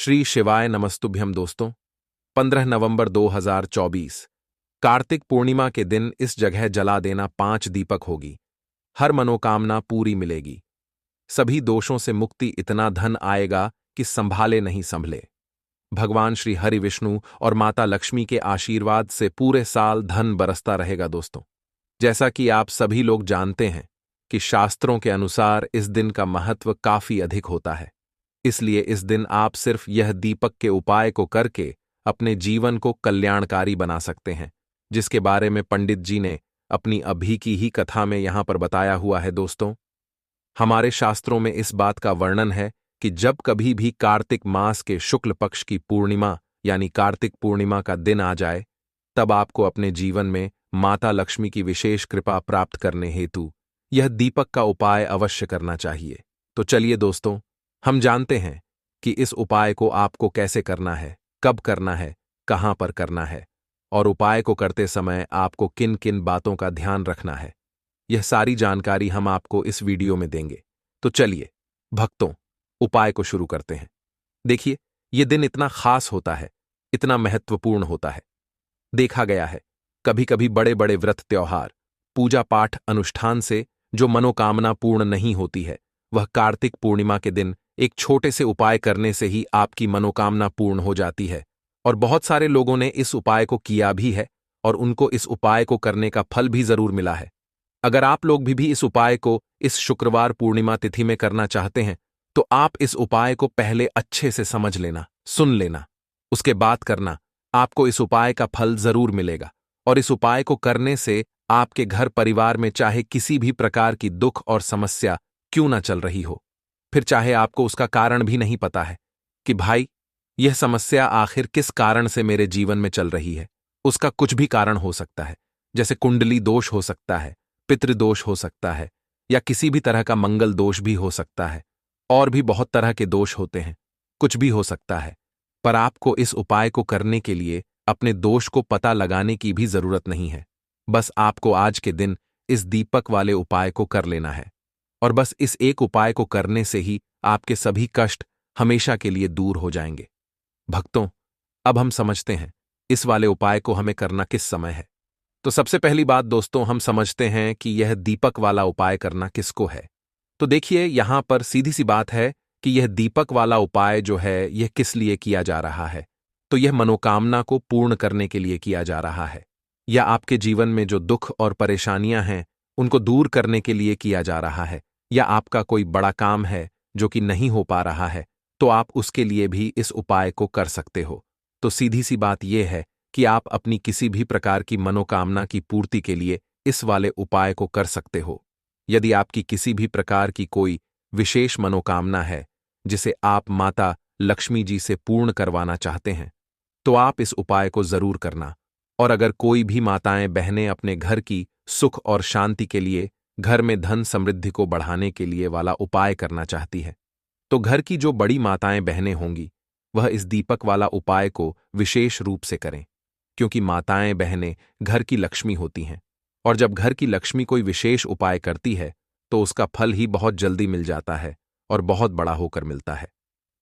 श्री शिवाय नमस्तुभ्यम दोस्तों। 15 नवंबर 2024 कार्तिक पूर्णिमा के दिन इस जगह जला देना 5 दीपक होगी। हर मनोकामना पूरी मिलेगी। सभी दोषों से मुक्ति, इतना धन आएगा कि संभाले नहीं संभले। भगवान श्री हरि विष्णु और माता लक्ष्मी के आशीर्वाद से पूरे साल धन बरसता रहेगा दोस्तों। जैसा कि आप सभी लोग जानते हैं कि शास्त्रों के अनुसार इस दिन का महत्व काफी अधिक होता है। इसलिए इस दिन आप सिर्फ यह दीपक के उपाय को करके अपने जीवन को कल्याणकारी बना सकते हैं, जिसके बारे में पंडित जी ने अपनी अभी की ही कथा में यहां पर बताया हुआ है दोस्तों। हमारे शास्त्रों में इस बात का वर्णन है कि जब कभी भी कार्तिक मास के शुक्ल पक्ष की पूर्णिमा यानी कार्तिक पूर्णिमा का दिन आ जाए, तब आपको अपने जीवन में माता लक्ष्मी की विशेष कृपा प्राप्त करने हेतु यह दीपक का उपाय अवश्य करना चाहिए। तो चलिए दोस्तों, हम जानते हैं कि इस उपाय को आपको कैसे करना है, कब करना है, कहां पर करना है और उपाय को करते समय आपको किन किन बातों का ध्यान रखना है। यह सारी जानकारी हम आपको इस वीडियो में देंगे। तो चलिए भक्तों, उपाय को शुरू करते हैं। देखिए, यह दिन इतना खास होता है, इतना महत्वपूर्ण होता है। देखा गया है कभी कभी बड़े बड़े व्रत, त्योहार, पूजा पाठ, अनुष्ठान से जो मनोकामना पूर्ण नहीं होती है, वह कार्तिक पूर्णिमा के दिन एक छोटे से उपाय करने से ही आपकी मनोकामना पूर्ण हो जाती है। और बहुत सारे लोगों ने इस उपाय को किया भी है और उनको इस उपाय को करने का फल भी जरूर मिला है। अगर आप लोग भी इस उपाय को इस शुक्रवार पूर्णिमा तिथि में करना चाहते हैं, तो आप इस उपाय को पहले अच्छे से समझ लेना, सुन लेना, उसके बाद करना। आपको इस उपाय का फल जरूर मिलेगा। और इस उपाय को करने से आपके घर परिवार में चाहे किसी भी प्रकार की दुख और समस्या क्यों ना चल रही हो, फिर चाहे आपको उसका कारण भी नहीं पता है कि भाई यह समस्या आखिर किस कारण से मेरे जीवन में चल रही है, उसका कुछ भी कारण हो सकता है। जैसे कुंडली दोष हो सकता है, पितृदोष हो सकता है, या किसी भी तरह का मंगल दोष भी हो सकता है। और भी बहुत तरह के दोष होते हैं, कुछ भी हो सकता है। पर आपको इस उपाय को करने के लिए अपने दोष को पता लगाने की भी जरूरत नहीं है। बस आपको आज के दिन इस दीपक वाले उपाय को कर लेना है। और बस इस एक उपाय को करने से ही आपके सभी कष्ट हमेशा के लिए दूर हो जाएंगे। भक्तों, अब हम समझते हैं इस वाले उपाय को हमें करना किस समय है। तो सबसे पहली बात दोस्तों, हम समझते हैं कि यह दीपक वाला उपाय करना किसको है। तो देखिए, यहां पर सीधी सी बात है कि यह दीपक वाला उपाय जो है, यह किस लिए किया जा रहा है। तो यह मनोकामना को पूर्ण करने के लिए किया जा रहा है, या आपके जीवन में जो दुख और परेशानियां हैं उनको दूर करने के लिए किया जा रहा है, या आपका कोई बड़ा काम है जो कि नहीं हो पा रहा है, तो आप उसके लिए भी इस उपाय को कर सकते हो। तो सीधी सी बात यह है कि आप अपनी किसी भी प्रकार की मनोकामना की पूर्ति के लिए इस वाले उपाय को कर सकते हो। यदि आपकी किसी भी प्रकार की कोई विशेष मनोकामना है जिसे आप माता लक्ष्मी जी से पूर्ण करवाना चाहते हैं, तो आप इस उपाय को जरूर करना। और अगर कोई भी माताएं बहनें अपने घर की सुख और शांति के लिए, घर में धन समृद्धि को बढ़ाने के लिए वाला उपाय करना चाहती है, तो घर की जो बड़ी माताएं बहनें होंगी, वह इस दीपक वाला उपाय को विशेष रूप से करें। क्योंकि माताएं बहनें घर की लक्ष्मी होती हैं, और जब घर की लक्ष्मी कोई विशेष उपाय करती है तो उसका फल ही बहुत जल्दी मिल जाता है और बहुत बड़ा होकर मिलता है।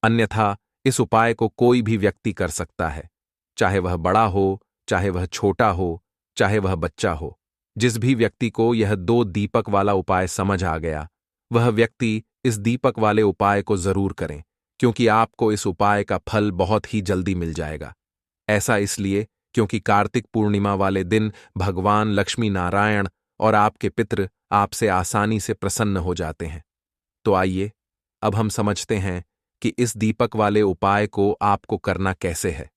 अन्यथा इस उपाय को कोई भी व्यक्ति कर सकता है, चाहे वह बड़ा हो, चाहे वह छोटा हो, चाहे वह बच्चा हो। जिस भी व्यक्ति को यह 2 दीपक वाला उपाय समझ आ गया, वह व्यक्ति इस दीपक वाले उपाय को जरूर करें, क्योंकि आपको इस उपाय का फल बहुत ही जल्दी मिल जाएगा। ऐसा इसलिए क्योंकि कार्तिक पूर्णिमा वाले दिन भगवान लक्ष्मी नारायण और आपके पितृ आपसे आसानी से प्रसन्न हो जाते हैं। तो आइए अब हम समझते हैं कि इस दीपक वाले उपाय को आपको करना कैसे है,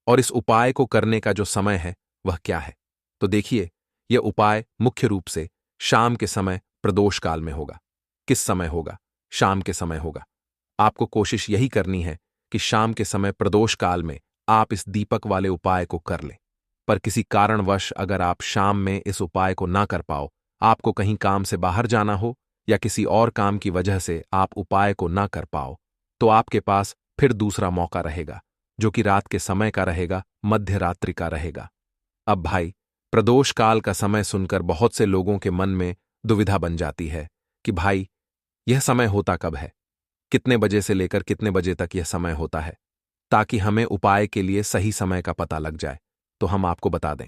और इस उपाय को करने का जो समय है वह क्या है। तो देखिए, यह उपाय मुख्य रूप से शाम के समय प्रदोष काल में होगा। किस समय होगा? शाम के समय होगा। आपको कोशिश यही करनी है कि शाम के समय प्रदोष काल में आप इस दीपक वाले उपाय को कर लें। पर किसी कारणवश अगर आप शाम में इस उपाय को ना कर पाओ, आपको कहीं काम से बाहर जाना हो या किसी और काम की वजह से आप उपाय को ना कर पाओ, तो आपके पास फिर दूसरा मौका रहेगा, जो कि रात के समय का रहेगा, मध्य रात्रि का रहेगा। अब भाई, प्रदोष काल का समय सुनकर बहुत से लोगों के मन में दुविधा बन जाती है कि भाई यह समय होता कब है, कितने बजे से लेकर कितने बजे तक यह समय होता है। ताकि हमें उपाय के लिए सही समय का पता लग जाए। तो हम आपको बता दें,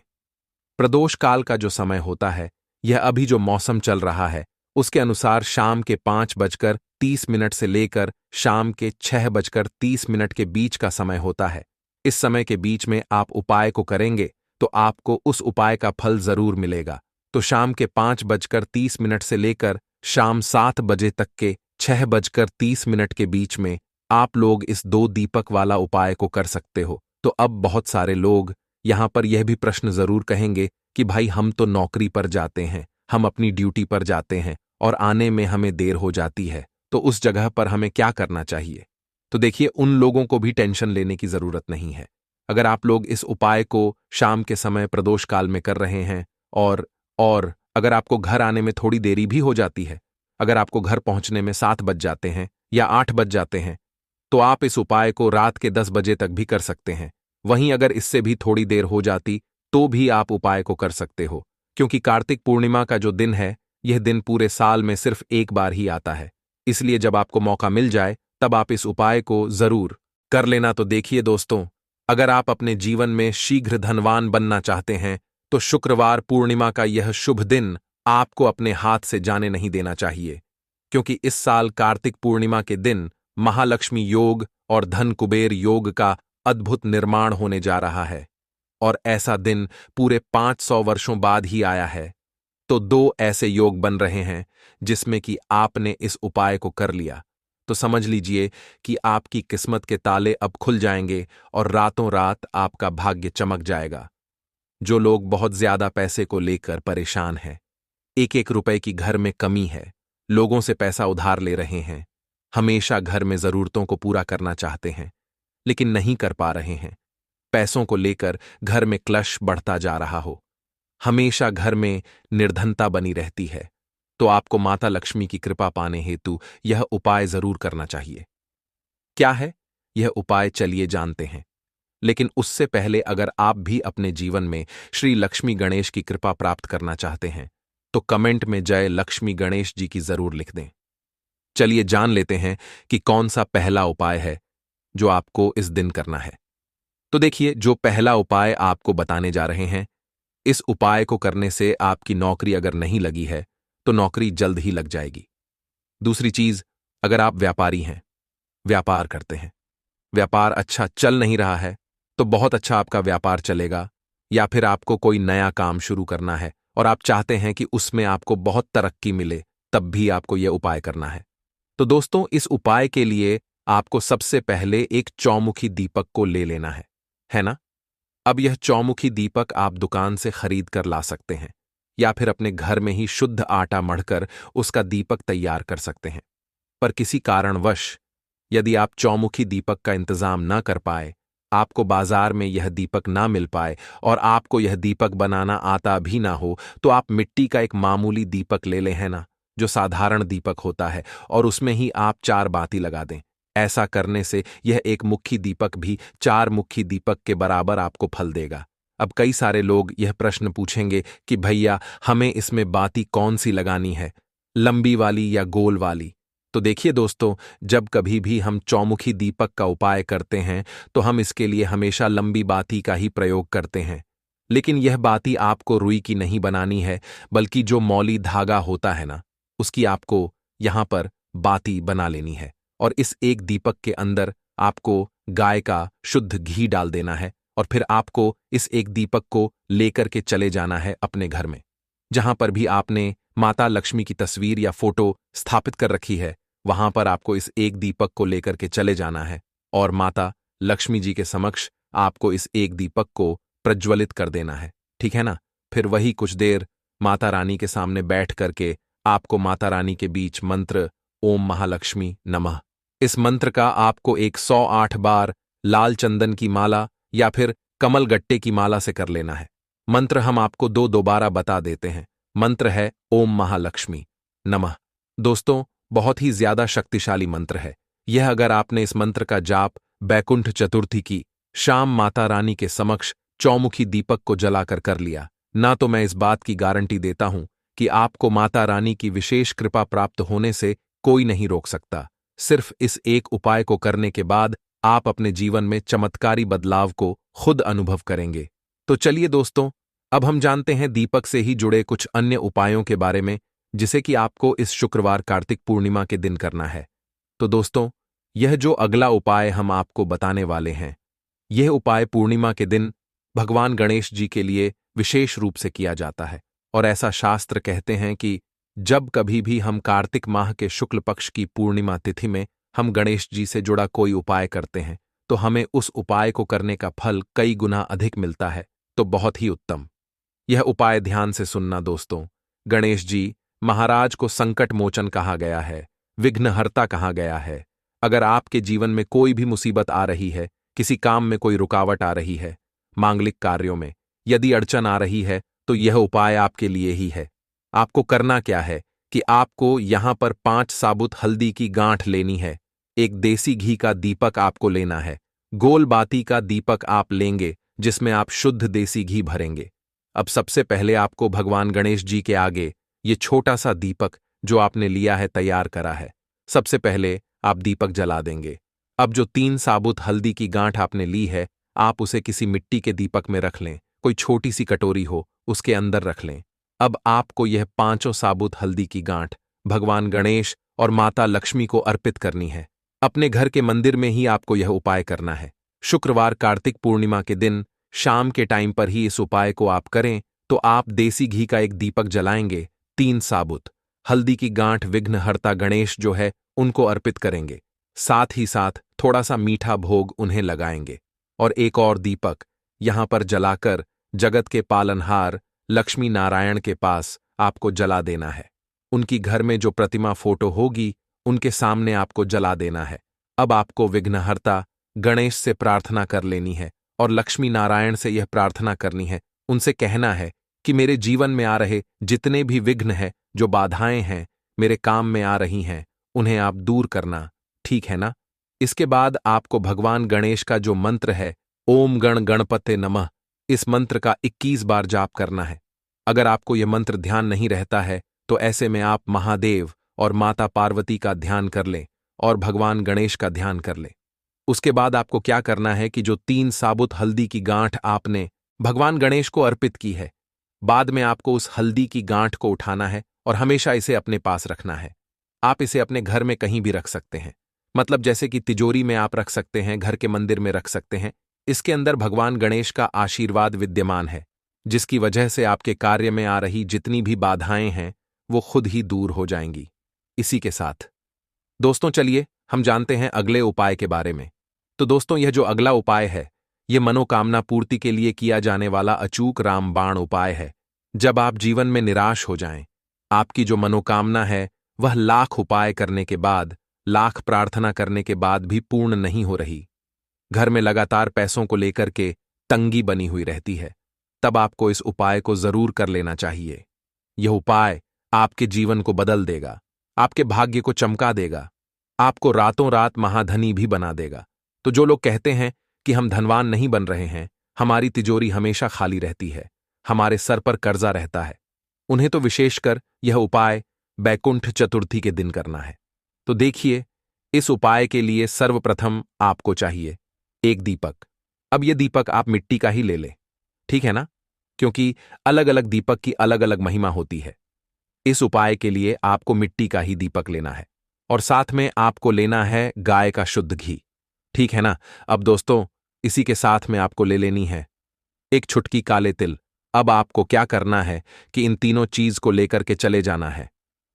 प्रदोष काल का जो समय होता है, यह अभी जो मौसम चल रहा है उसके अनुसार शाम के 5:30 से लेकर शाम के 6:30 के बीच का समय होता है। इस समय के बीच में आप उपाय को करेंगे तो आपको उस उपाय का फल जरूर मिलेगा। तो शाम के 5:30 से लेकर शाम 7 बजे तक के 6:30 के बीच में आप लोग इस 2 दीपक वाला उपाय को कर सकते हो। तो अब बहुत सारे लोग यहां पर यह भी प्रश्न जरूर कहेंगे कि भाई हम तो नौकरी पर जाते हैं, हम अपनी ड्यूटी पर जाते हैं और आने में हमें देर हो जाती है, तो उस जगह पर हमें क्या करना चाहिए? तो देखिए, उन लोगों को भी टेंशन लेने की जरूरत नहीं है। अगर आप लोग इस उपाय को शाम के समय प्रदोष काल में कर रहे हैं और अगर आपको घर आने में थोड़ी देरी भी हो जाती है, अगर आपको घर पहुंचने में 7 बज जाते हैं या 8 बज जाते हैं, तो आप इस उपाय को रात के 10 बजे तक भी कर सकते हैं। वहीं अगर इससे भी थोड़ी देर हो जाती तो भी आप उपाय को कर सकते हो, क्योंकि कार्तिक पूर्णिमा का जो दिन है, यह दिन पूरे साल में सिर्फ एक बार ही आता है। इसलिए जब आपको मौका मिल जाए तब आप इस उपाय को जरूर कर लेना। तो देखिए दोस्तों, अगर आप अपने जीवन में शीघ्र धनवान बनना चाहते हैं तो शुक्रवार पूर्णिमा का यह शुभ दिन आपको अपने हाथ से जाने नहीं देना चाहिए, क्योंकि इस साल कार्तिक पूर्णिमा के दिन महालक्ष्मी योग और धन कुबेर योग का अद्भुत निर्माण होने जा रहा है और ऐसा दिन पूरे 500 वर्षों बाद ही आया है। तो 2 ऐसे योग बन रहे हैं जिसमें कि आपने इस उपाय को कर लिया तो समझ लीजिए कि आपकी किस्मत के ताले अब खुल जाएंगे और रातों रात आपका भाग्य चमक जाएगा। जो लोग बहुत ज्यादा पैसे को लेकर परेशान हैं, एक एक रुपए की घर में कमी है, लोगों से पैसा उधार ले रहे हैं, हमेशा घर में जरूरतों को पूरा करना चाहते हैं लेकिन नहीं कर पा रहे हैं, पैसों को लेकर घर में क्लश बढ़ता जा रहा हो, हमेशा घर में निर्धनता बनी रहती है, तो आपको माता लक्ष्मी की कृपा पाने हेतु यह उपाय जरूर करना चाहिए। क्या है यह उपाय, चलिए जानते हैं। लेकिन उससे पहले अगर आप भी अपने जीवन में श्री लक्ष्मी गणेश की कृपा प्राप्त करना चाहते हैं तो कमेंट में जय लक्ष्मी गणेश जी की जरूर लिख दें। चलिए जान लेते हैं कि कौन सा पहला उपाय है जो आपको इस दिन करना है। तो देखिए, जो पहला उपाय आपको बताने जा रहे हैं, इस उपाय को करने से आपकी नौकरी अगर नहीं लगी है तो नौकरी जल्द ही लग जाएगी। दूसरी चीज, अगर आप व्यापारी हैं, व्यापार करते हैं, व्यापार अच्छा चल नहीं रहा है तो बहुत अच्छा आपका व्यापार चलेगा, या फिर आपको कोई नया काम शुरू करना है और आप चाहते हैं कि उसमें आपको बहुत तरक्की मिले, तब भी आपको यह उपाय करना है। तो दोस्तों, इस उपाय के लिए आपको सबसे पहले एक चौमुखी दीपक को ले लेना है ना? अब यह चौमुखी दीपक आप दुकान से खरीद कर ला सकते हैं या फिर अपने घर में ही शुद्ध आटा मढ़कर उसका दीपक तैयार कर सकते हैं। पर किसी कारणवश यदि आप चौमुखी दीपक का इंतजाम ना कर पाए, आपको बाजार में यह दीपक ना मिल पाए और आपको यह दीपक बनाना आता भी ना हो, तो आप मिट्टी का एक मामूली दीपक ले लें, है ना, जो साधारण दीपक होता है, और उसमें ही आप 4 बाती लगा दें। ऐसा करने से यह एक मुखी दीपक भी 4 मुखी दीपक के बराबर आपको फल देगा। अब कई सारे लोग यह प्रश्न पूछेंगे कि भैया हमें इसमें बाती कौन सी लगानी है, लंबी वाली या गोल वाली? तो देखिए दोस्तों, जब कभी भी हम चौमुखी दीपक का उपाय करते हैं तो हम इसके लिए हमेशा लंबी बाती का ही प्रयोग करते हैं। लेकिन यह बाती आपको रुई की नहीं बनानी है, बल्कि जो मौली धागा होता है ना, उसकी आपको यहां पर बाती बना लेनी है। और इस एक दीपक के अंदर आपको गाय का शुद्ध घी डाल देना है और फिर आपको इस एक दीपक को लेकर के चले जाना है अपने घर में। जहां पर भी आपने माता लक्ष्मी की तस्वीर या फोटो स्थापित कर रखी है, वहां पर आपको इस एक दीपक को लेकर के चले जाना है और माता लक्ष्मी जी के समक्ष आपको इस एक दीपक को प्रज्वलित कर देना है, ठीक है ना? फिर वही कुछ देर माता रानी के सामने बैठ करके आपको माता रानी के बीच मंत्र ओम महालक्ष्मी नमः, इस मंत्र का आपको 108 बार लाल चंदन की माला या फिर कमल गट्टे की माला से कर लेना है। मंत्र हम आपको दोबारा बता देते हैं। मंत्र है ओम महालक्ष्मी नमः। दोस्तों, बहुत ही ज्यादा शक्तिशाली मंत्र है यह। अगर आपने इस मंत्र का जाप बैकुंठ चतुर्थी की शाम माता रानी के समक्ष चौमुखी दीपक को जलाकर कर लिया ना, तो मैं इस बात की गारंटी देता हूं कि आपको माता रानी की विशेष कृपा प्राप्त होने से कोई नहीं रोक सकता। सिर्फ इस एक उपाय को करने के बाद आप अपने जीवन में चमत्कारी बदलाव को खुद अनुभव करेंगे। तो चलिए दोस्तों, अब हम जानते हैं दीपक से ही जुड़े कुछ अन्य उपायों के बारे में, जिसे कि आपको इस शुक्रवार कार्तिक पूर्णिमा के दिन करना है। तो दोस्तों, यह जो अगला उपाय हम आपको बताने वाले हैं, यह उपाय पूर्णिमा के दिन भगवान गणेश जी के लिए विशेष रूप से किया जाता है। और ऐसा शास्त्र कहते हैं कि जब कभी भी हम कार्तिक माह के शुक्ल पक्ष की पूर्णिमा तिथि में हम गणेश जी से जुड़ा कोई उपाय करते हैं, तो हमें उस उपाय को करने का फल कई गुना अधिक मिलता है। तो बहुत ही उत्तम यह उपाय ध्यान से सुनना दोस्तों। गणेश जी महाराज को संकट मोचन कहा गया है, विघ्नहर्ता कहा गया है। अगर आपके जीवन में कोई भी मुसीबत आ रही है, किसी काम में कोई रुकावट आ रही है, मांगलिक कार्यों में यदि अड़चन आ रही है, तो यह उपाय आपके लिए ही है। आपको करना क्या है कि आपको यहां पर 5 साबुत हल्दी की गांठ लेनी है, एक देसी घी का दीपक आपको लेना है, गोल बाती का दीपक आप लेंगे जिसमें आप शुद्ध देसी घी भरेंगे। अब सबसे पहले आपको भगवान गणेश जी के आगे ये छोटा सा दीपक जो आपने लिया है, तैयार करा है, सबसे पहले आप दीपक जला देंगे। अब जो 3 साबुत हल्दी की गांठ आपने ली है, आप उसे किसी मिट्टी के दीपक में रख लें, कोई छोटी सी कटोरी हो उसके अंदर रख लें। अब आपको यह 5 साबुत हल्दी की गांठ भगवान गणेश और माता लक्ष्मी को अर्पित करनी है। अपने घर के मंदिर में ही आपको यह उपाय करना है। शुक्रवार कार्तिक पूर्णिमा के दिन शाम के टाइम पर ही इस उपाय को आप करें, तो आप देसी घी का एक दीपक जलाएंगे, 3 साबुत हल्दी की गांठ विघ्नहर्ता गणेश जो है उनको अर्पित करेंगे, साथ ही साथ थोड़ा सा मीठा भोग उन्हें लगाएंगे। और एक और दीपक यहां पर जलाकर जगत के पालनहार लक्ष्मी नारायण के पास आपको जला देना है। उनकी घर में जो प्रतिमा फोटो होगी उनके सामने आपको जला देना है। अब आपको विघ्नहर्ता गणेश से प्रार्थना कर लेनी है और लक्ष्मी नारायण से यह प्रार्थना करनी है, उनसे कहना है कि मेरे जीवन में आ रहे जितने भी विघ्न हैं, जो बाधाएं हैं मेरे काम में आ रही हैं, उन्हें आप दूर करना, ठीक है ना। इसके बाद आपको भगवान गणेश का जो मंत्र है, ओम गण गणपते नमः, इस मंत्र का 21 बार जाप करना है। अगर आपको यह मंत्र ध्यान नहीं रहता है, तो ऐसे में आप महादेव और माता पार्वती का ध्यान कर लें और भगवान गणेश का ध्यान कर लें। उसके बाद आपको क्या करना है कि जो 3 साबुत हल्दी की गांठ आपने भगवान गणेश को अर्पित की है, बाद में आपको उस हल्दी की गांठ को उठाना है और हमेशा इसे अपने पास रखना है। आप इसे अपने घर में कहीं भी रख सकते हैं, मतलब जैसे कि तिजोरी में आप रख सकते हैं, घर के मंदिर में रख सकते हैं। इसके अंदर भगवान गणेश का आशीर्वाद विद्यमान है, जिसकी वजह से आपके कार्य में आ रही जितनी भी बाधाएं हैं वो खुद ही दूर हो जाएंगी। इसी के साथ दोस्तों चलिए हम जानते हैं अगले उपाय के बारे में। तो दोस्तों, यह जो अगला उपाय है, यह मनोकामना पूर्ति के लिए किया जाने वाला अचूक रामबाण उपाय है। जब आप जीवन में निराश हो जाएं, आपकी जो मनोकामना है वह लाख उपाय करने के बाद, लाख प्रार्थना करने के बाद भी पूर्ण नहीं हो रही, घर में लगातार पैसों को लेकर के तंगी बनी हुई रहती है, तब आपको इस उपाय को जरूर कर लेना चाहिए। यह उपाय आपके जीवन को बदल देगा, आपके भाग्य को चमका देगा, आपको रातों रात महाधनी भी बना देगा। तो जो लोग कहते हैं कि हम धनवान नहीं बन रहे हैं, हमारी तिजोरी हमेशा खाली रहती है, हमारे सर पर कर्जा रहता है, उन्हें तो विशेषकर यह उपाय बैकुंठ चतुर्थी के दिन करना है। तो देखिए, इस उपाय के लिए सर्वप्रथम आपको चाहिए एक दीपक। अब यह दीपक आप मिट्टी का ही ले लें, ठीक है ना, क्योंकि अलग अलग दीपक की अलग अलग महिमा होती है। इस उपाय के लिए आपको मिट्टी का ही दीपक लेना है और साथ में आपको लेना है गाय का शुद्ध घी, ठीक है ना। अब दोस्तों, इसी के साथ में आपको ले लेनी है एक छुटकी काले तिल। अब आपको क्या करना है कि इन तीनों चीज को लेकर के चले जाना है।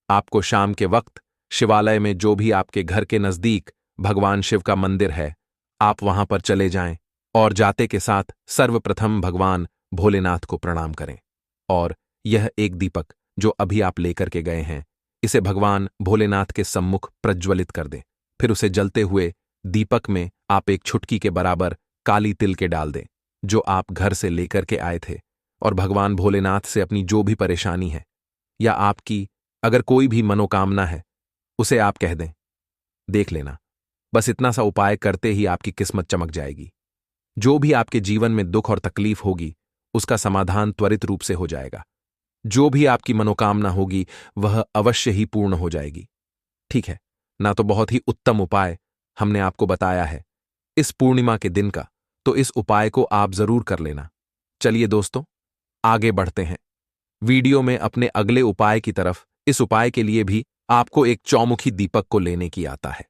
आपको शाम के वक्त शिवालय में, जो भी आपके घर के नजदीक भगवान शिव का मंदिर है, आप वहां पर चले जाएं और जाते के साथ सर्वप्रथम भगवान भोलेनाथ को प्रणाम करें। और यह एक दीपक जो अभी आप लेकर के गए हैं, इसे भगवान भोलेनाथ के सम्मुख प्रज्वलित कर दें। फिर उसे जलते हुए दीपक में आप एक छुटकी के बराबर काली तिल के डाल दें, जो आप घर से लेकर के आए थे, और भगवान भोलेनाथ से अपनी जो भी परेशानी है या आपकी अगर कोई भी मनोकामना है, उसे आप कह दें। देख लेना, बस इतना सा उपाय करते ही आपकी किस्मत चमक जाएगी। जो भी आपके जीवन में दुख और तकलीफ होगी, उसका समाधान त्वरित रूप से हो जाएगा। जो भी आपकी मनोकामना होगी वह अवश्य ही पूर्ण हो जाएगी, ठीक है ना। तो बहुत ही उत्तम उपाय हमने आपको बताया है। इस पूर्णिमा के दिन का, तो इस उपाय को आप जरूर कर लेना। चलिए दोस्तों, आगे बढ़ते हैं वीडियो में अपने अगले उपाय की तरफ। इस उपाय के लिए भी आपको एक चौमुखी दीपक को लेने की आता है।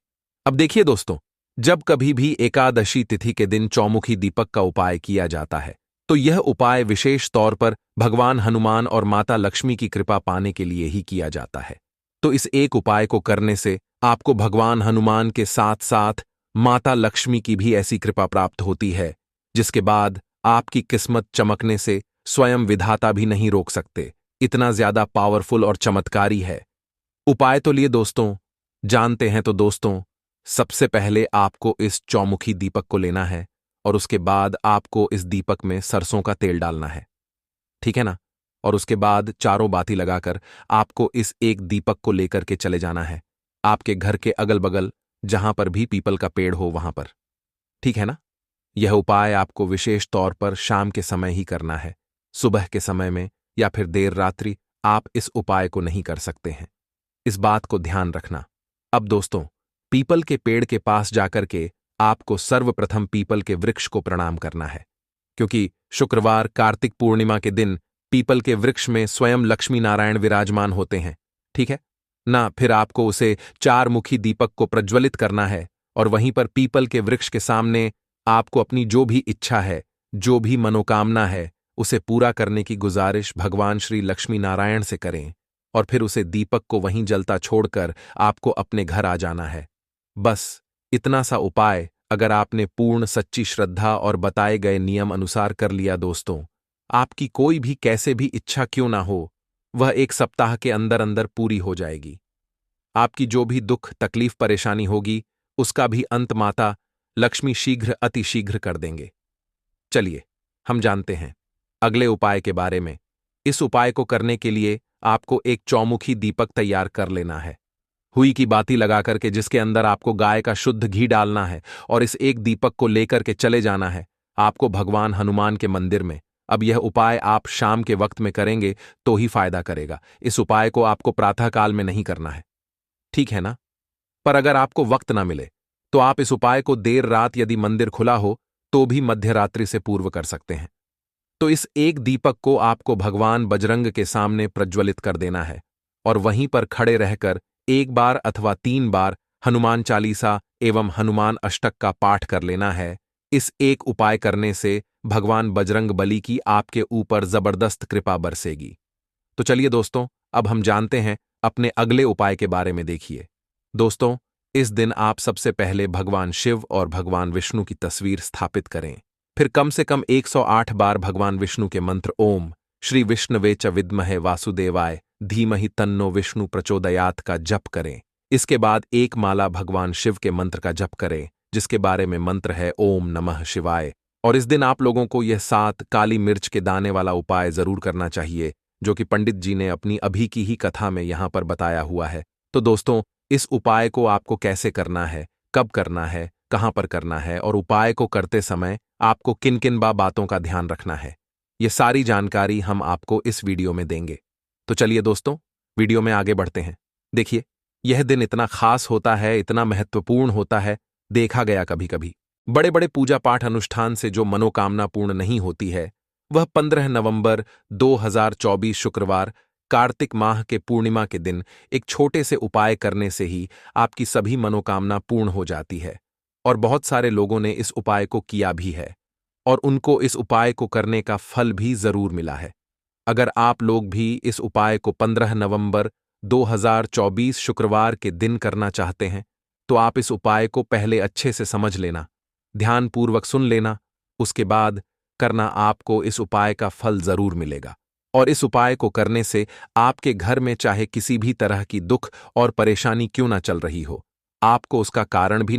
अब देखिए दोस्तों, जब कभी भी एकादशी तिथि के दिन चौमुखी दीपक का उपाय किया जाता है, तो यह उपाय विशेष तौर पर भगवान हनुमान और माता लक्ष्मी की कृपा पाने के लिए ही किया जाता है। तो इस एक उपाय को करने से आपको भगवान हनुमान के साथ साथ माता लक्ष्मी की भी ऐसी कृपा प्राप्त होती है, जिसके बाद आपकी किस्मत चमकने से स्वयं विधाता भी नहीं रोक सकते। इतना ज्यादा पावरफुल और चमत्कारी है उपाय। तो लिए दोस्तों, जानते हैं तो दोस्तों, सबसे पहले आपको इस चौमुखी दीपक को लेना है और उसके बाद आपको इस दीपक में सरसों का तेल डालना है, ठीक है ना। और उसके बाद चारों बाती लगाकर आपको इस एक दीपक को लेकर के चले जाना है आपके घर के अगल बगल, जहां पर भी पीपल का पेड़ हो वहां पर, ठीक है ना। यह उपाय आपको विशेष तौर पर शाम के समय ही करना है। सुबह के समय में या फिर देर रात्रि आप इस उपाय को नहीं कर सकते हैं, इस बात को ध्यान रखना। अब दोस्तों, पीपल के पेड़ के पास जाकर के आपको सर्वप्रथम पीपल के वृक्ष को प्रणाम करना है, क्योंकि शुक्रवार कार्तिक पूर्णिमा के दिन पीपल के वृक्ष में स्वयं लक्ष्मी नारायण विराजमान होते हैं, ठीक है ना। फिर आपको उसे चार मुखी दीपक को प्रज्वलित करना है और वहीं पर पीपल के वृक्ष के सामने आपको अपनी जो भी इच्छा है, जो भी मनोकामना है, उसे पूरा करने की गुजारिश भगवान श्री लक्ष्मी नारायण से करें और फिर उसे दीपक को वहीं जलता छोड़कर आपको अपने घर आ जाना है। बस इतना सा उपाय अगर आपने पूर्ण सच्ची श्रद्धा और बताए गए नियम अनुसार कर लिया दोस्तों, आपकी कोई भी कैसे भी इच्छा क्यों ना हो, वह एक सप्ताह के अंदर अंदर पूरी हो जाएगी। आपकी जो भी दुख तकलीफ परेशानी होगी, उसका भी अंत माता लक्ष्मी शीघ्र अति शीघ्र कर देंगे। चलिए हम जानते हैं अगले उपाय के बारे में। इस उपाय को करने के लिए आपको एक चौमुखी दीपक तैयार कर लेना है, हुई की बाती लगाकर के, जिसके अंदर आपको गाय का शुद्ध घी डालना है और इस एक दीपक को लेकर के चले जाना है आपको भगवान हनुमान के मंदिर में। अब यह उपाय आप शाम के वक्त में करेंगे तो ही फायदा करेगा। इस उपाय को आपको प्रातःकाल में नहीं करना है, ठीक है ना। पर अगर आपको वक्त ना मिले तो आप इस उपाय को देर रात यदि मंदिर खुला हो तो भी मध्य रात्रि से पूर्व कर सकते हैं। तो इस एक दीपक को आपको भगवान बजरंग के सामने प्रज्वलित कर देना है और वहीं पर खड़े रहकर एक बार अथवा 3 बार हनुमान चालीसा एवं हनुमान अष्टक का पाठ कर लेना है। इस एक उपाय करने से भगवान बजरंग बली की आपके ऊपर जबरदस्त कृपा बरसेगी। तो चलिए दोस्तों, अब हम जानते हैं अपने अगले उपाय के बारे में। देखिए दोस्तों, इस दिन आप सबसे पहले भगवान शिव और भगवान विष्णु की तस्वीर स्थापित करें। फिर कम से कम 108 बार भगवान विष्णु के मंत्र ओम श्री विष्णवे च विद्महे वासुदेवाय धीमहि तन्नो विष्णु प्रचोदयात का जप करें। इसके बाद एक माला भगवान शिव के मंत्र का जप करें, जिसके बारे में मंत्र है ओम नमः शिवाय। और इस दिन आप लोगों को यह 7 काली मिर्च के दाने वाला उपाय जरूर करना चाहिए, जो कि पंडित जी ने अपनी अभी की ही कथा में यहां पर बताया हुआ है। तो दोस्तों, इस उपाय को आपको कैसे करना है, कब करना है, कहां पर करना है और उपाय को करते समय आपको किन किन बातों का ध्यान रखना है, ये सारी जानकारी हम आपको इस वीडियो में देंगे। तो चलिए दोस्तों, वीडियो में आगे बढ़ते हैं। देखिए, यह दिन इतना खास होता है, इतना महत्वपूर्ण होता है, देखा गया कभी कभी बड़े बड़े पूजा पाठ अनुष्ठान से जो मनोकामना पूर्ण नहीं होती है, वह 15 नवंबर 2024 शुक्रवार कार्तिक माह के पूर्णिमा के दिन एक छोटे से उपाय करने से ही आपकी सभी मनोकामना पूर्ण हो जाती है। और बहुत सारे लोगों ने इस उपाय को किया भी है और उनको इस उपाय को करने का फल भी जरूर मिला है। अगर आप लोग भी इस उपाय को 15 नवंबर 2024 शुक्रवार के दिन करना चाहते हैं, तो आप इस उपाय को पहले अच्छे से समझ लेना, ध्यानपूर्वक सुन लेना, उसके बाद करना। आपको इस उपाय का फल जरूर मिलेगा। और इस उपाय को करने से आपके घर में चाहे किसी भी तरह की दुख और परेशानी क्यों ना चल रही हो, आपको उसका कारण भी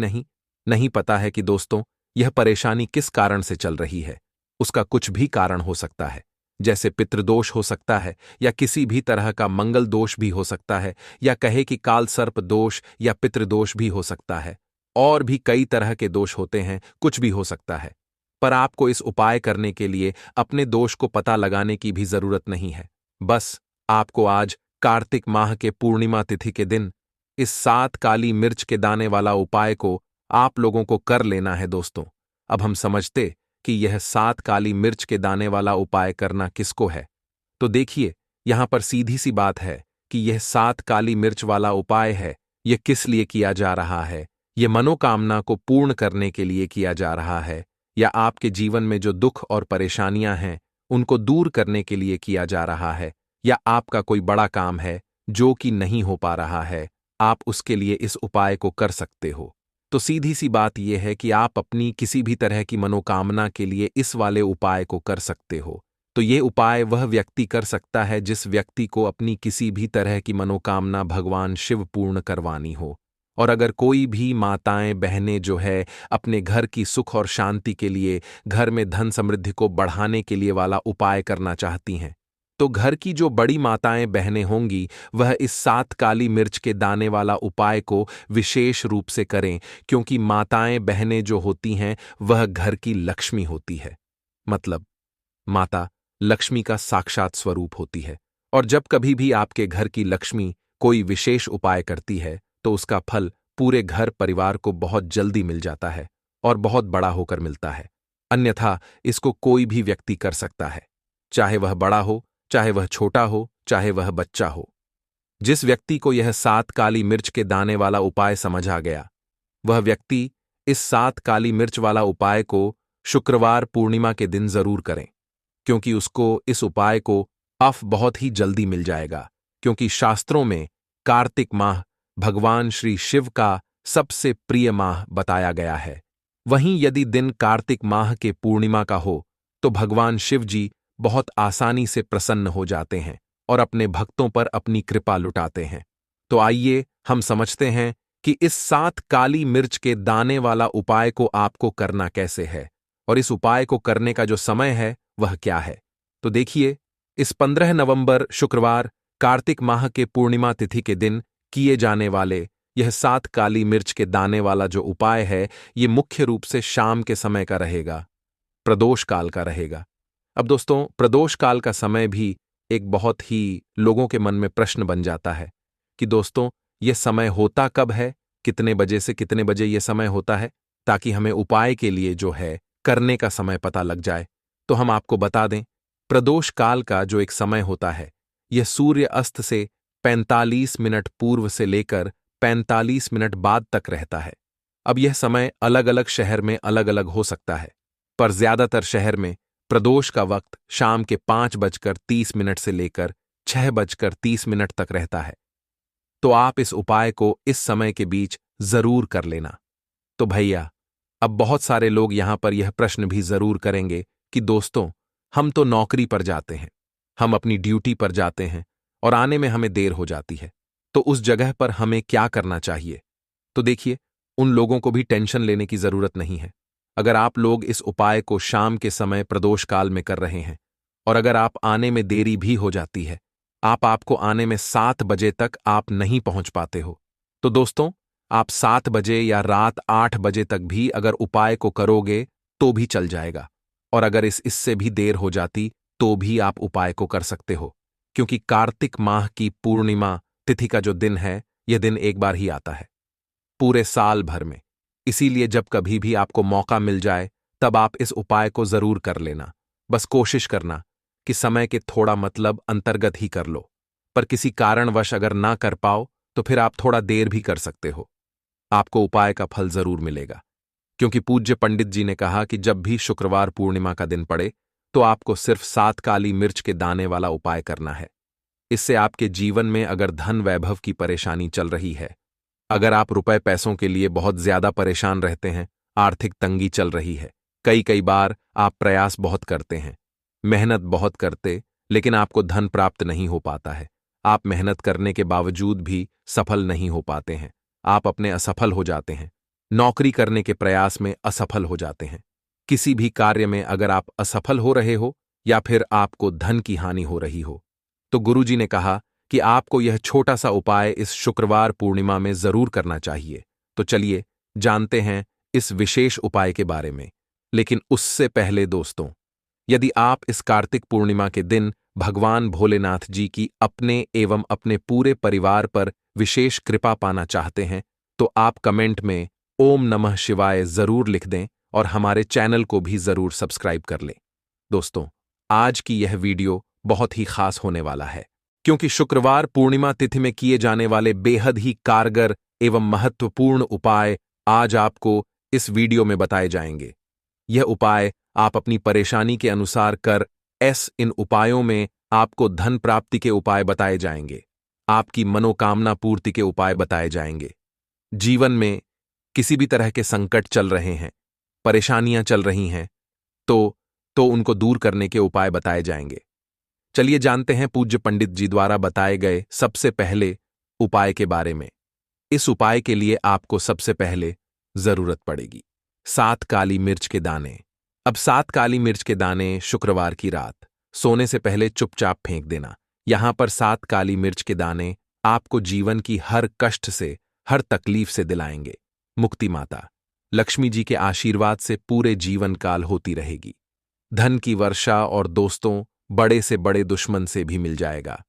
नहीं पता है कि दोस्तों यह परेशानी किस कारण से चल रही है। उसका कुछ भी कारण हो सकता है, जैसे पितृदोष हो सकता है, या किसी भी तरह का मंगल दोष भी हो सकता है, या कहे कि काल सर्प दोष या पितृदोष भी हो सकता है। और भी कई तरह के दोष होते हैं, कुछ भी हो सकता है। पर आपको इस उपाय करने के लिए अपने दोष को पता लगाने की भी जरूरत नहीं है। बस आपको आज कार्तिक माह के पूर्णिमा तिथि के दिन इस 7 काली मिर्च के दाने वाला उपाय को आप लोगों को कर लेना है दोस्तों। अब हम समझते कि यह 7 काली मिर्च के दाने वाला उपाय करना किसको है। तो देखिए, यहां पर सीधी सी बात है कि यह 7 काली मिर्च वाला उपाय है, यह किस लिए किया जा रहा है। यह मनोकामना को पूर्ण करने के लिए किया जा रहा है, या आपके जीवन में जो दुख और परेशानियां हैं उनको दूर करने के लिए किया जा रहा है, या आपका कोई बड़ा काम है जो कि नहीं हो पा रहा है, आप उसके लिए इस उपाय को कर सकते हो। तो सीधी सी बात यह है कि आप अपनी किसी भी तरह की मनोकामना के लिए इस वाले उपाय को कर सकते हो। तो ये उपाय वह व्यक्ति कर सकता है जिस व्यक्ति को अपनी किसी भी तरह की मनोकामना भगवान शिव पूर्ण करवानी हो। और अगर कोई भी माताएं बहनें जो है अपने घर की सुख और शांति के लिए, घर में धन समृद्धि को बढ़ाने के लिए वाला उपाय करना चाहती हैं, तो घर की जो बड़ी माताएं बहनें होंगी वह इस 7 काली मिर्च के दाने वाला उपाय को विशेष रूप से करें, क्योंकि माताएं बहनें जो होती हैं वह घर की लक्ष्मी होती है। मतलब माता लक्ष्मी का साक्षात स्वरूप होती है। और जब कभी भी आपके घर की लक्ष्मी कोई विशेष उपाय करती है तो उसका फल पूरे घर परिवार को बहुत जल्दी मिल जाता है और बहुत बड़ा होकर मिलता है। अन्यथा इसको कोई भी व्यक्ति कर सकता है, चाहे वह बड़ा हो, चाहे वह छोटा हो, चाहे वह बच्चा हो। जिस व्यक्ति को यह 7 काली मिर्च के दाने वाला उपाय समझ आ गया, वह व्यक्ति इस 7 काली मिर्च वाला उपाय को शुक्रवार पूर्णिमा के दिन जरूर करें, क्योंकि उसको इस उपाय को बहुत ही जल्दी मिल जाएगा। क्योंकि शास्त्रों में कार्तिक माह भगवान श्री शिव का सबसे प्रिय माह बताया गया है। वहीं यदि दिन कार्तिक माह के पूर्णिमा का हो तो भगवान शिव जी बहुत आसानी से प्रसन्न हो जाते हैं और अपने भक्तों पर अपनी कृपा लुटाते हैं। तो आइए हम समझते हैं कि इस 7 काली मिर्च के दाने वाला उपाय को आपको करना कैसे है, और इस उपाय को करने का जो समय है वह क्या है। तो देखिए, इस 15 नवंबर शुक्रवार कार्तिक माह के पूर्णिमा तिथि के दिन किए जाने वाले यह 7 काली मिर्च के दाने वाला जो उपाय है, ये मुख्य रूप से शाम के समय का रहेगा, प्रदोष काल का रहेगा। अब दोस्तों, प्रदोष काल का समय भी एक बहुत ही लोगों के मन में प्रश्न बन जाता है कि दोस्तों यह समय होता कब है, कितने बजे से कितने बजे यह समय होता है, ताकि हमें उपाय के लिए जो है करने का समय पता लग जाए। तो हम आपको बता दें, प्रदोष काल का जो एक समय होता है यह सूर्य अस्त से 45 मिनट पूर्व से लेकर 45 मिनट बाद तक रहता है। अब यह समय अलग अलग शहर में अलग अलग हो सकता है, पर ज्यादातर शहर में प्रदोष का वक्त शाम के 5:30 से लेकर 6:30 तक रहता है। तो आप इस उपाय को इस समय के बीच जरूर कर लेना। तो भैया, अब बहुत सारे लोग यहां पर यह प्रश्न भी जरूर करेंगे कि दोस्तों, हम तो नौकरी पर जाते हैं, हम अपनी ड्यूटी पर जाते हैं और आने में हमें देर हो जाती है, तो उस जगह पर हमें क्या करना चाहिए। तो देखिए, उन लोगों को भी टेंशन लेने की जरूरत नहीं है। अगर आप लोग इस उपाय को शाम के समय प्रदोष काल में कर रहे हैं और अगर आप आने में देरी भी हो जाती है, आपको आने में 7 बजे तक आप नहीं पहुंच पाते हो, तो दोस्तों आप 7 बजे या रात 8 बजे तक भी अगर उपाय को करोगे तो भी चल जाएगा। और अगर इससे भी देर हो जाती तो भी आप उपाय को कर सकते हो, क्योंकि कार्तिक माह की पूर्णिमा तिथि का जो दिन है, यह दिन एक बार ही आता है पूरे साल भर में। इसीलिए जब कभी भी आपको मौका मिल जाए तब आप इस उपाय को जरूर कर लेना। बस कोशिश करना कि समय के थोड़ा मतलब अंतर्गत ही कर लो, पर किसी कारणवश अगर ना कर पाओ तो फिर आप थोड़ा देर भी कर सकते हो, आपको उपाय का फल जरूर मिलेगा। क्योंकि पूज्य पंडित जी ने कहा कि जब भी शुक्रवार पूर्णिमा का दिन पड़े तो आपको सिर्फ 7 काली मिर्च के दाने वाला उपाय करना है। इससे आपके जीवन में अगर धन वैभव की परेशानी चल रही है, अगर आप रुपए पैसों के लिए बहुत ज्यादा परेशान रहते हैं, आर्थिक तंगी चल रही है, कई कई बार आप प्रयास बहुत करते हैं, मेहनत बहुत करते, लेकिन आपको धन प्राप्त नहीं हो पाता है, आप मेहनत करने के बावजूद भी सफल नहीं हो पाते हैं, आप अपने असफल हो जाते हैं, नौकरी करने के प्रयास में असफल हो जाते हैं, किसी भी कार्य में अगर आप असफल हो रहे हो या फिर आपको धन की हानि हो रही हो, तो गुरुजी ने कहा कि आपको यह छोटा सा उपाय इस शुक्रवार पूर्णिमा में जरूर करना चाहिए। तो चलिए जानते हैं इस विशेष उपाय के बारे में। लेकिन उससे पहले दोस्तों, यदि आप इस कार्तिक पूर्णिमा के दिन भगवान भोलेनाथ जी की अपने एवं अपने पूरे परिवार पर विशेष कृपा पाना चाहते हैं, तो आप कमेंट में ओम नमः शिवाय जरूर लिख दें और हमारे चैनल को भी जरूर सब्सक्राइब कर लें। दोस्तों, आज की यह वीडियो बहुत ही खास होने वाला है, क्योंकि शुक्रवार पूर्णिमा तिथि में किए जाने वाले बेहद ही कारगर एवं महत्वपूर्ण उपाय आज आपको इस वीडियो में बताए जाएंगे। यह उपाय आप अपनी परेशानी के अनुसार कर इन उपायों में आपको धन प्राप्ति के उपाय बताए जाएंगे, आपकी मनोकामना पूर्ति के उपाय बताए जाएंगे। जीवन में किसी भी तरह के संकट चल रहे हैं, परेशानियां चल रही हैं, तो उनको दूर करने के उपाय बताए जाएंगे। चलिए जानते हैं पूज्य पंडित जी द्वारा बताए गए सबसे पहले उपाय के बारे में। इस उपाय के लिए आपको सबसे पहले जरूरत पड़ेगी 7 काली मिर्च के दाने। अब 7 काली मिर्च के दाने शुक्रवार की रात सोने से पहले चुपचाप फेंक देना। यहां पर 7 काली मिर्च के दाने आपको जीवन की हर कष्ट से, हर तकलीफ से दिलाएंगे। मुक्ति माता लक्ष्मी जी के आशीर्वाद से पूरे जीवन काल होती रहेगी। धन की वर्षा और दोस्तों, बड़े से बड़े दुश्मन से भी मिल जाएगा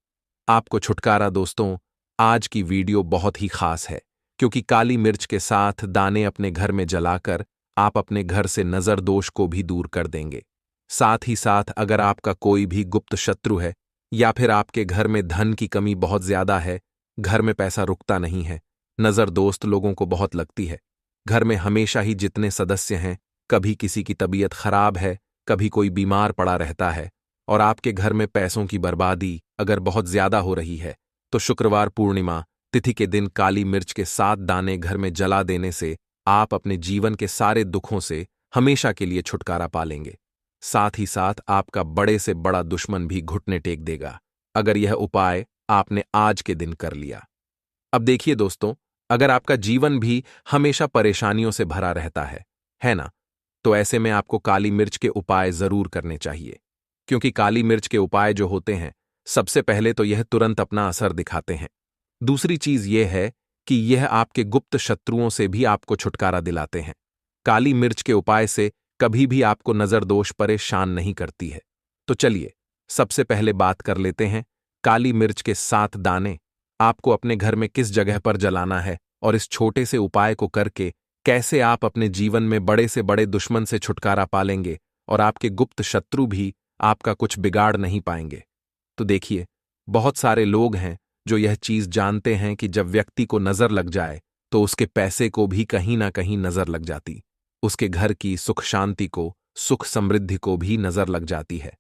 आपको छुटकारा। दोस्तों, आज की वीडियो बहुत ही खास है, क्योंकि काली मिर्च के साथ दाने अपने घर में जलाकर आप अपने घर से नजर दोष को भी दूर कर देंगे। साथ ही साथ अगर आपका कोई भी गुप्त शत्रु है या फिर आपके घर में धन की कमी बहुत ज्यादा है, घर में पैसा रुकता नहीं है, नजर दोस्त लोगों को बहुत लगती है, घर में हमेशा ही जितने सदस्य हैं, कभी किसी की तबीयत खराब है, कभी कोई बीमार पड़ा रहता है, और आपके घर में पैसों की बर्बादी अगर बहुत ज्यादा हो रही है, तो शुक्रवार पूर्णिमा तिथि के दिन काली मिर्च के 7 दाने घर में जला देने से आप अपने जीवन के सारे दुखों से हमेशा के लिए छुटकारा पा लेंगे। साथ ही साथ आपका बड़े से बड़ा दुश्मन भी घुटने टेक देगा, अगर यह उपाय आपने आज के दिन कर लिया। अब देखिए दोस्तों, अगर आपका जीवन भी हमेशा परेशानियों से भरा रहता है ना, तो ऐसे में आपको काली मिर्च के उपाय जरूर करने चाहिए, क्योंकि काली मिर्च के उपाय जो होते हैं, सबसे पहले तो यह तुरंत अपना असर दिखाते हैं। दूसरी चीज यह है कि यह आपके गुप्त शत्रुओं से भी आपको छुटकारा दिलाते हैं। काली मिर्च के उपाय से कभी भी आपको नजर दोष परेशान नहीं करती है। तो चलिए सबसे पहले बात कर लेते हैं काली मिर्च के 7 दाने आपको अपने घर में किस जगह पर जलाना है, और इस छोटे से उपाय को करके कैसे आप अपने जीवन में बड़े से बड़े दुश्मन से छुटकारा पालेंगे और आपके गुप्त शत्रु भी आपका कुछ बिगाड़ नहीं पाएंगे। तो देखिए, बहुत सारे लोग हैं जो यह चीज जानते हैं कि जब व्यक्ति को नजर लग जाए तो उसके पैसे को भी कहीं ना कहीं नजर लग जाती, उसके घर की सुख शांति को, सुख समृद्धि को भी नजर लग जाती है।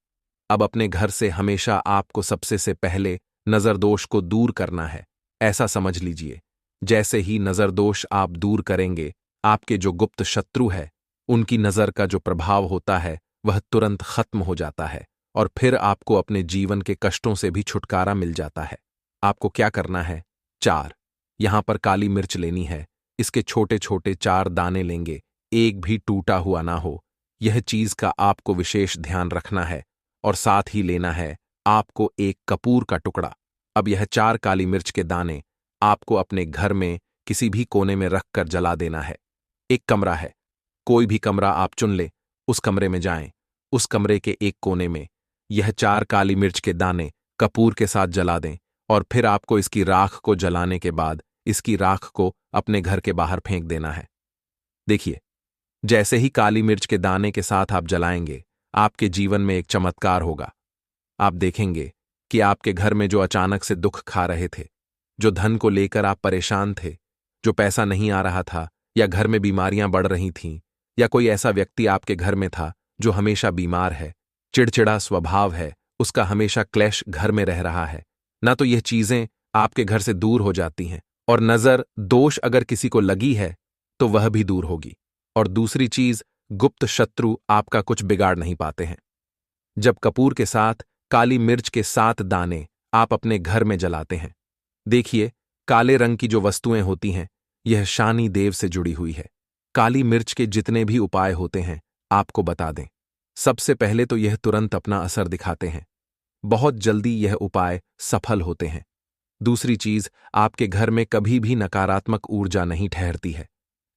अब अपने घर से हमेशा आपको सबसे से पहले नजर दोष को दूर करना है। ऐसा समझ लीजिए, जैसे ही नजर दोष आप दूर करेंगे, आपके जो गुप्त शत्रु है उनकी नजर का जो प्रभाव होता है वह तुरंत खत्म हो जाता है, और फिर आपको अपने जीवन के कष्टों से भी छुटकारा मिल जाता है। आपको क्या करना है, 4 यहां पर काली मिर्च लेनी है। इसके छोटे छोटे 4 दाने लेंगे, एक भी टूटा हुआ ना हो, यह चीज का आपको विशेष ध्यान रखना है। और साथ ही लेना है आपको एक कपूर का टुकड़ा। अब यह 4 काली मिर्च के दाने आपको अपने घर में किसी भी कोने में रखकर जला देना है। एक कमरा है, कोई भी कमरा आप चुन ले, उस कमरे में जाएं। उस कमरे के एक कोने में यह 4 काली मिर्च के दाने कपूर के साथ जला दें, और फिर आपको इसकी राख को जलाने के बाद इसकी राख को अपने घर के बाहर फेंक देना है। देखिए, जैसे ही काली मिर्च के दाने के साथ आप जलाएंगे, आपके जीवन में एक चमत्कार होगा। आप देखेंगे कि आपके घर में जो अचानक से दुख खा रहे थे, जो धन को लेकर आप परेशान थे, जो पैसा नहीं आ रहा था, या घर में बीमारियां बढ़ रही थीं, या कोई ऐसा व्यक्ति आपके घर में था जो हमेशा बीमार है, चिड़चिड़ा स्वभाव है, उसका हमेशा क्लेश घर में रह रहा है ना, तो यह चीजें आपके घर से दूर हो जाती हैं। और नजर दोष अगर किसी को लगी है तो वह भी दूर होगी। और दूसरी चीज, गुप्त शत्रु आपका कुछ बिगाड़ नहीं पाते हैं। जब कपूर के साथ काली मिर्च के 7 दाने आप अपने घर में जलाते हैं, देखिए, काले रंग की जो वस्तुएं होती हैं, यह शानी देव से जुड़ी हुई है। काली मिर्च के जितने भी उपाय होते हैं आपको बता दें, सबसे पहले तो यह तुरंत अपना असर दिखाते हैं, बहुत जल्दी यह उपाय सफल होते हैं। दूसरी चीज, आपके घर में कभी भी नकारात्मक ऊर्जा नहीं ठहरती है।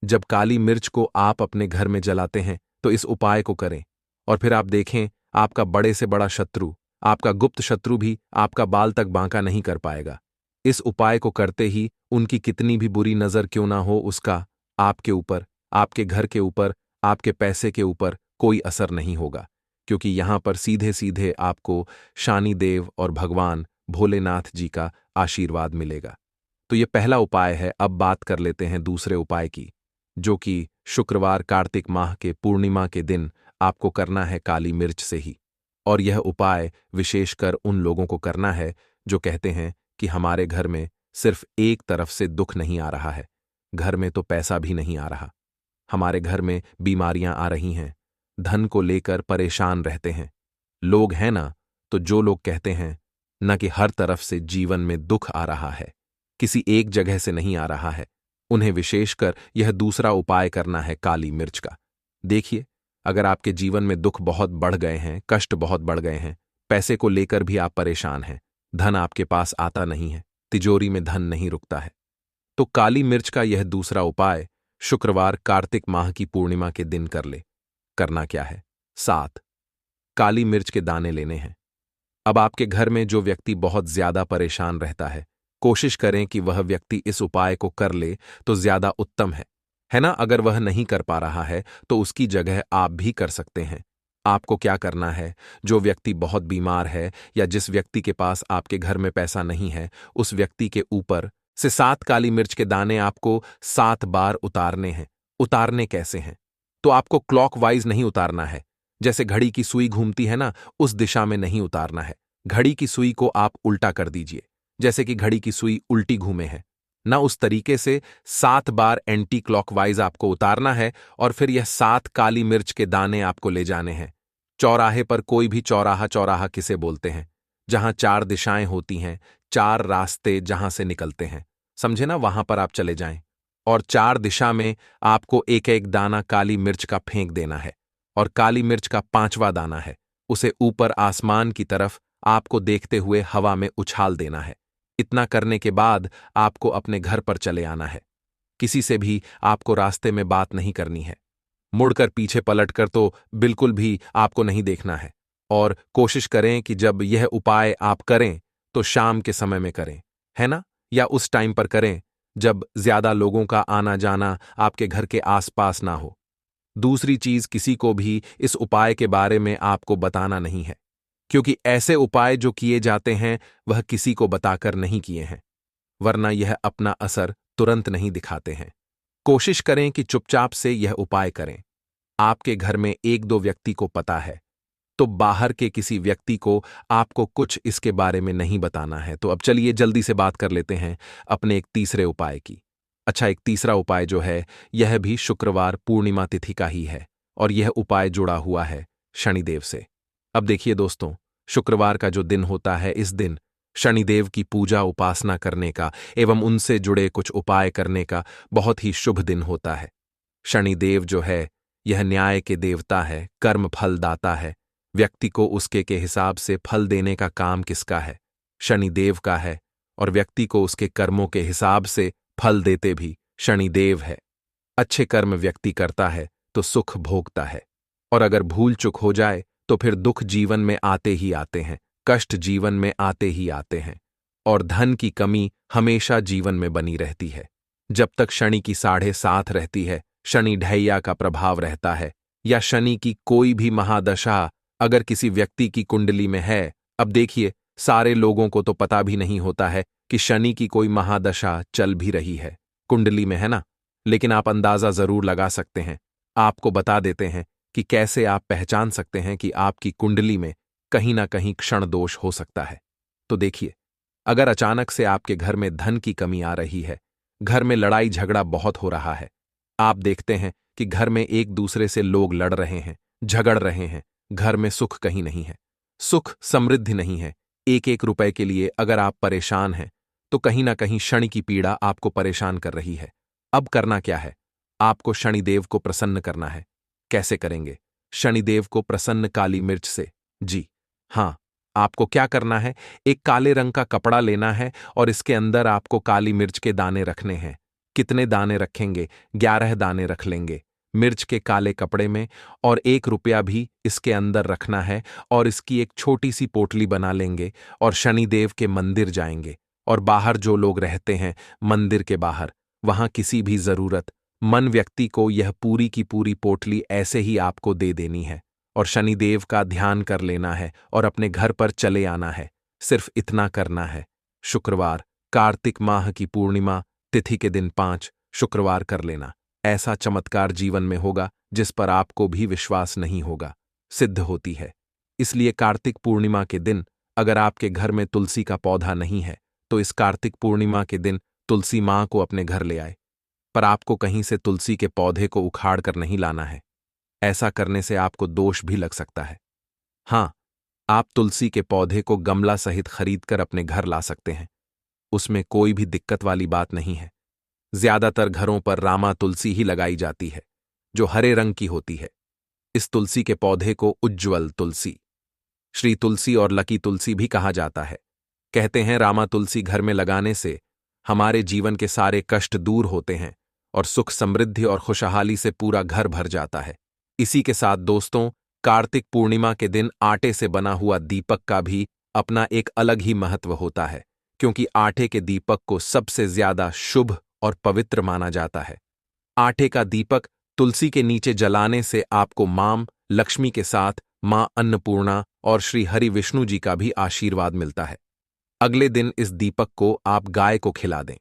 जब काली मिर्च को आप अपने घर में जलाते हैं तो इस उपाय को करें, और फिर आप देखें आपका बड़े से बड़ा शत्रु, आपका गुप्त शत्रु भी आपका बाल तक बांका नहीं कर पाएगा। इस उपाय को करते ही उनकी कितनी भी बुरी नजर क्यों ना हो, उसका आपके ऊपर, आपके घर के ऊपर, आपके पैसे के ऊपर कोई असर नहीं होगा, क्योंकि यहां पर सीधे सीधे आपको शनिदेव और भगवान भोलेनाथ जी का आशीर्वाद मिलेगा। तो ये पहला उपाय है। अब बात कर लेते हैं दूसरे उपाय की, जो कि शुक्रवार कार्तिक माह के पूर्णिमा के दिन आपको करना है काली मिर्च से ही। और यह उपाय विशेषकर उन लोगों को करना है जो कहते हैं कि हमारे घर में सिर्फ एक तरफ से दुख नहीं आ रहा है, घर में तो पैसा भी नहीं आ रहा, हमारे घर में बीमारियां आ रही हैं, धन को लेकर परेशान रहते हैं लोग, हैं ना। तो जो लोग कहते हैं न कि हर तरफ से जीवन में दुख आ रहा है, किसी एक जगह से नहीं आ रहा है, उन्हें विशेषकर यह दूसरा उपाय करना है काली मिर्च का। देखिए, अगर आपके जीवन में दुख बहुत बढ़ गए हैं, कष्ट बहुत बढ़ गए हैं, पैसे को लेकर भी आप परेशान हैं, धन आपके पास आता नहीं है, तिजोरी में धन नहीं रुकता है, तो काली मिर्च का यह दूसरा उपाय शुक्रवार कार्तिक माह की पूर्णिमा के दिन कर ले। करना क्या है? 7 काली मिर्च के दाने लेने हैं। अब आपके घर में जो व्यक्ति बहुत ज्यादा परेशान रहता है, कोशिश करें कि वह व्यक्ति इस उपाय को कर ले तो ज्यादा उत्तम है ना। अगर वह नहीं कर पा रहा है तो उसकी जगह आप भी कर सकते हैं। आपको क्या करना है, जो व्यक्ति बहुत बीमार है या जिस व्यक्ति के पास आपके घर में पैसा नहीं है, उस व्यक्ति के ऊपर से 7 काली मिर्च के दाने आपको 7 बार उतारने हैं। उतारने कैसे हैं? तो आपको क्लॉकवाइज नहीं उतारना है, जैसे घड़ी की सुई घूमती है ना, उस दिशा में नहीं उतारना है। घड़ी की सुई को आप उल्टा कर दीजिए, जैसे कि घड़ी की सुई उल्टी घूमे है ना, उस तरीके से 7 बार एंटी क्लॉकवाइज आपको उतारना है। और फिर यह 7 काली मिर्च के दाने आपको ले जाने हैं चौराहे पर। कोई भी चौराहा, चौराहा किसे बोलते हैं? जहां 4 दिशाएं होती हैं, 4 रास्ते जहां से निकलते हैं, समझे ना, वहां पर आप चले जाएं और 4 दिशा में आपको एक एक दाना काली मिर्च का फेंक देना है। और काली मिर्च का 5वां दाना है, उसे ऊपर आसमान की तरफ आपको देखते हुए हवा में उछाल देना है। इतना करने के बाद आपको अपने घर पर चले आना है। किसी से भी आपको रास्ते में बात नहीं करनी है, मुड़कर पीछे पलटकर तो बिल्कुल भी आपको नहीं देखना है। और कोशिश करें कि जब यह उपाय आप करें तो शाम के समय में करें, है ना, या उस टाइम पर करें जब ज्यादा लोगों का आना जाना आपके घर के आसपास ना हो। दूसरी चीज, किसी को भी इस उपाय के बारे में आपको बताना नहीं है, क्योंकि ऐसे उपाय जो किए जाते हैं वह किसी को बताकर नहीं किए हैं, वरना यह अपना असर तुरंत नहीं दिखाते हैं। कोशिश करें कि चुपचाप से यह उपाय करें। आपके घर में 1-2 व्यक्ति को पता है, तो बाहर के किसी व्यक्ति को आपको कुछ इसके बारे में नहीं बताना है। तो अब चलिए जल्दी से बात कर लेते हैं अपने एक तीसरे उपाय की। अच्छा, एक तीसरा उपाय जो है यह भी शुक्रवार पूर्णिमा तिथि का ही है, और यह उपाय जुड़ा हुआ है शनिदेव से। अब देखिए दोस्तों, शुक्रवार का जो दिन होता है, इस दिन शनिदेव की पूजा उपासना करने का एवं उनसे जुड़े कुछ उपाय करने का बहुत ही शुभ दिन होता है। शनिदेव जो है यह न्याय के देवता है, कर्म फल दाता है। व्यक्ति को उसके के हिसाब से फल देने का काम किसका है? शनिदेव का है। और व्यक्ति को उसके कर्मों के हिसाब से फल देते भी शनिदेव है। अच्छे कर्म व्यक्ति करता है तो सुख भोगता है, और अगर भूल चूक हो जाए तो फिर दुख जीवन में आते ही आते हैं, कष्ट जीवन में आते ही आते हैं, और धन की कमी हमेशा जीवन में बनी रहती है। जब तक शनि की 7.5 रहती है, शनि ढैया का प्रभाव रहता है, या शनि की कोई भी महादशा अगर किसी व्यक्ति की कुंडली में है। अब देखिए, सारे लोगों को तो पता भी नहीं होता है कि शनि की कोई महादशा चल भी रही है कुंडली में, है ना, लेकिन आप अंदाजा जरूर लगा सकते हैं। आपको बता देते हैं कि कैसे आप पहचान सकते हैं कि आपकी कुंडली में कहीं ना कहीं क्षण दोष हो सकता है। तो देखिए, अगर अचानक से आपके घर में धन की कमी आ रही है, घर में लड़ाई झगड़ा बहुत हो रहा है, आप देखते हैं कि घर में एक दूसरे से लोग लड़ रहे हैं, झगड़ रहे हैं, घर में सुख कहीं नहीं है, सुख समृद्धि नहीं है, एक एक रुपए के लिए अगर आप परेशान हैं तो कहीं ना कहीं शनि की पीड़ा आपको परेशान कर रही है। अब करना क्या है? आपको शनिदेव को प्रसन्न करना है। कैसे करेंगे? शनिदेव को प्रसन्न काली मिर्च से। जी हां, आपको क्या करना है, एक काले रंग का कपड़ा लेना है और इसके अंदर आपको काली मिर्च के दाने रखने हैं। कितने दाने रखेंगे? 11 दाने रख लेंगे मिर्च के काले कपड़े में, और 1 रुपया भी इसके अंदर रखना है, और इसकी एक छोटी सी पोटली बना लेंगे और शनिदेव के मंदिर जाएंगे। और बाहर जो लोग रहते हैं मंदिर के बाहर, वहां किसी भी जरूरत मन व्यक्ति को यह पूरी की पूरी पोटली ऐसे ही आपको दे देनी है और शनिदेव का ध्यान कर लेना है और अपने घर पर चले आना है। सिर्फ इतना करना है। शुक्रवार, कार्तिक माह की पूर्णिमा तिथि के दिन 5 शुक्रवार कर लेना। ऐसा चमत्कार जीवन में होगा जिस पर आपको भी विश्वास नहीं होगा, सिद्ध होती है। इसलिए कार्तिक पूर्णिमा के दिन अगर आपके घर में तुलसी का पौधा नहीं है तो इस कार्तिक पूर्णिमा के दिन तुलसी माँ को अपने घर ले आए। पर आपको कहीं से तुलसी के पौधे को उखाड़ कर नहीं लाना है। ऐसा करने से आपको दोष भी लग सकता है। हाँ, आप तुलसी के पौधे को गमला सहित खरीद कर अपने घर ला सकते हैं। उसमें कोई भी दिक्कत वाली बात नहीं है। ज्यादातर घरों पर रामा तुलसी ही लगाई जाती है, जो हरे रंग की होती है। इस तुलसी के पौधे को उज्ज्वल तुलसी, श्री तुलसी और लकी तुलसी भी कहा जाता है। कहते हैं रामा तुलसी घर में लगाने से हमारे जीवन के सारे कष्ट दूर होते हैं और सुख समृद्धि और खुशहाली से पूरा घर भर जाता है। इसी के साथ दोस्तों, कार्तिक पूर्णिमा के दिन आटे से बना हुआ दीपक का भी अपना एक अलग ही महत्व होता है, क्योंकि आटे के दीपक को सबसे ज्यादा शुभ और पवित्र माना जाता है। आटे का दीपक तुलसी के नीचे जलाने से आपको मां लक्ष्मी के साथ मां अन्नपूर्णा और श्री हरि विष्णु जी का भी आशीर्वाद मिलता है। अगले दिन इस दीपक को आप गाय को खिला दें।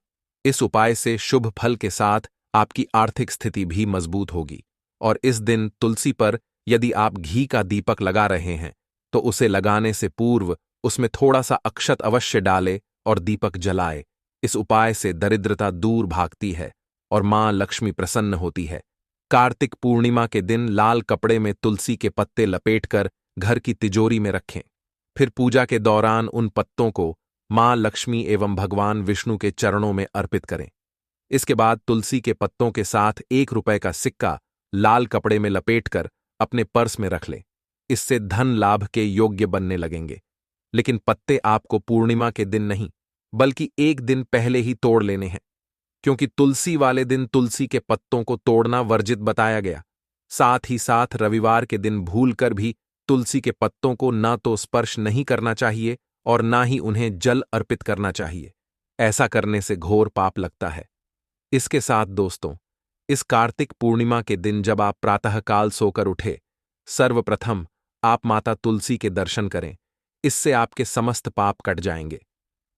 इस उपाय से शुभ फल के साथ आपकी आर्थिक स्थिति भी मजबूत होगी। और इस दिन तुलसी पर यदि आप घी का दीपक लगा रहे हैं तो उसे लगाने से पूर्व उसमें थोड़ा सा अक्षत अवश्य डाले और दीपक जलाए। इस उपाय से दरिद्रता दूर भागती है और मां लक्ष्मी प्रसन्न होती है। कार्तिक पूर्णिमा के दिन लाल कपड़े में तुलसी के पत्ते लपेटकर घर की तिजोरी में रखें। फिर पूजा के दौरान उन पत्तों को मां लक्ष्मी एवं भगवान विष्णु के चरणों में अर्पित करें। इसके बाद तुलसी के पत्तों के साथ 1 रुपए का सिक्का लाल कपड़े में लपेटकर अपने पर्स में रख लें। इससे धन लाभ के योग्य बनने लगेंगे। लेकिन पत्ते आपको पूर्णिमा के दिन नहीं बल्कि एक दिन पहले ही तोड़ लेने हैं, क्योंकि तुलसी वाले दिन तुलसी के पत्तों को तोड़ना वर्जित बताया गया। साथ ही साथ रविवार के दिन भूलकर भी तुलसी के पत्तों को ना तो स्पर्श नहीं करना चाहिए और ना ही उन्हें जल अर्पित करना चाहिए। ऐसा करने से घोर पाप लगता है। इसके साथ दोस्तों, इस कार्तिक पूर्णिमा के दिन जब आप प्रातःकाल सोकर उठे, सर्वप्रथम आप माता तुलसी के दर्शन करें। इससे आपके समस्त पाप कट जाएंगे।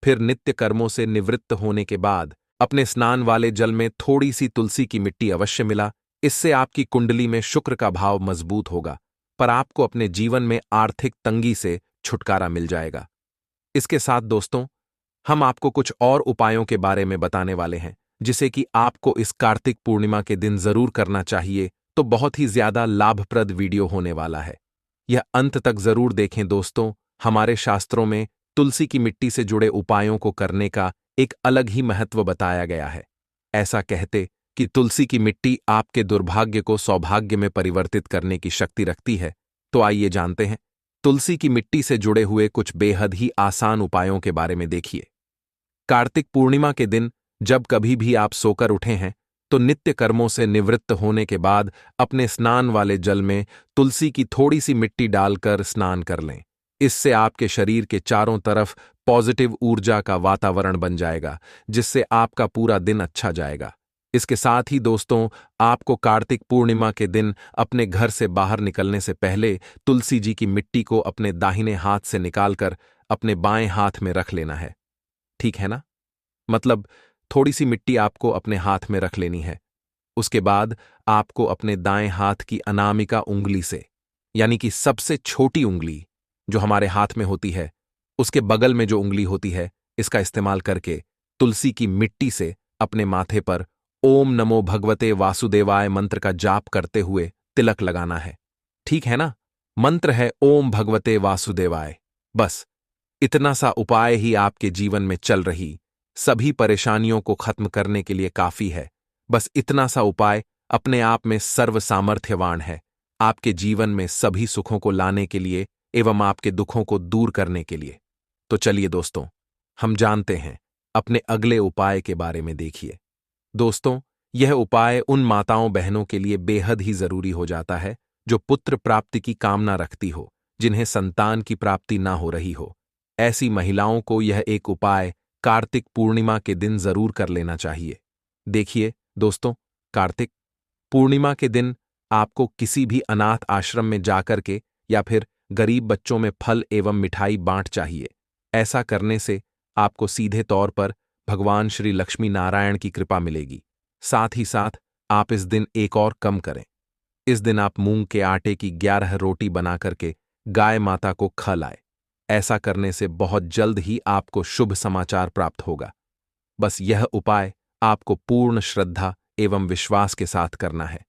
फिर नित्य कर्मों से निवृत्त होने के बाद अपने स्नान वाले जल में थोड़ी सी तुलसी की मिट्टी अवश्य मिला। इससे आपकी कुंडली में शुक्र का भाव मजबूत होगा, पर आपको अपने जीवन में आर्थिक तंगी से छुटकारा मिल जाएगा। इसके साथ दोस्तों, हम आपको कुछ और उपायों के बारे में बताने वाले हैं जिसे कि आपको इस कार्तिक पूर्णिमा के दिन जरूर करना चाहिए। तो बहुत ही ज्यादा लाभप्रद वीडियो होने वाला है। यह अंत तक जरूर देखें दोस्तों। हमारे शास्त्रों में तुलसी की मिट्टी से जुड़े उपायों को करने का एक अलग ही महत्व बताया गया है। ऐसा कहते कि तुलसी की मिट्टी आपके दुर्भाग्य को सौभाग्य में परिवर्तित करने की शक्ति रखती है। तो आइए जानते हैं तुलसी की मिट्टी से जुड़े हुए कुछ बेहद ही आसान उपायों के बारे में। देखिए, कार्तिक पूर्णिमा के दिन जब कभी भी आप सोकर उठे हैं तो नित्य कर्मों से निवृत्त होने के बाद अपने स्नान वाले जल में तुलसी की थोड़ी सी मिट्टी डालकर स्नान कर लें। इससे आपके शरीर के चारों तरफ पॉजिटिव ऊर्जा का वातावरण बन जाएगा, जिससे आपका पूरा दिन अच्छा जाएगा। इसके साथ ही दोस्तों, आपको कार्तिक पूर्णिमा के दिन अपने घर से बाहर निकलने से पहले तुलसी जी की मिट्टी को अपने दाहिने हाथ से निकालकर अपने बाएं हाथ में रख लेना है। ठीक है ना? मतलब थोड़ी सी मिट्टी आपको अपने हाथ में रख लेनी है। उसके बाद आपको अपने दाएं हाथ की अनामिका उंगली से, यानी कि सबसे छोटी उंगली जो हमारे हाथ में होती है, उसके बगल में जो उंगली होती है, इसका इस्तेमाल करके तुलसी की मिट्टी से अपने माथे पर ओम नमो भगवते वासुदेवाय मंत्र का जाप करते हुए तिलक लगाना है। ठीक है ना? मंत्र है ओम भगवते वासुदेवाय। बस इतना सा उपाय ही आपके जीवन में चल रही सभी परेशानियों को खत्म करने के लिए काफी है। बस इतना सा उपाय अपने आप में सर्व सामर्थ्यवान है, आपके जीवन में सभी सुखों को लाने के लिए एवं आपके दुखों को दूर करने के लिए। तो चलिए दोस्तों, हम जानते हैं अपने अगले उपाय के बारे में। देखिए दोस्तों, यह उपाय उन माताओं बहनों के लिए बेहद ही जरूरी हो जाता है जो पुत्र प्राप्ति की कामना रखती हो, जिन्हें संतान की प्राप्ति ना हो रही हो। ऐसी महिलाओं को यह एक उपाय कार्तिक पूर्णिमा के दिन जरूर कर लेना चाहिए। देखिए दोस्तों, कार्तिक पूर्णिमा के दिन आपको किसी भी अनाथ आश्रम में जाकर के या फिर गरीब बच्चों में फल एवं मिठाई बांट चाहिए। ऐसा करने से आपको सीधे तौर पर भगवान श्री लक्ष्मी नारायण की कृपा मिलेगी। साथ ही साथ आप इस दिन एक और कम करें। इस दिन आप मूंग के आटे की 11 रोटी बना करके गाय माता को खिलाएं। ऐसा करने से बहुत जल्द ही आपको शुभ समाचार प्राप्त होगा। बस यह उपाय आपको पूर्ण श्रद्धा एवं विश्वास के साथ करना है।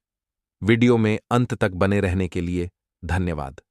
वीडियो में अंत तक बने रहने के लिए धन्यवाद।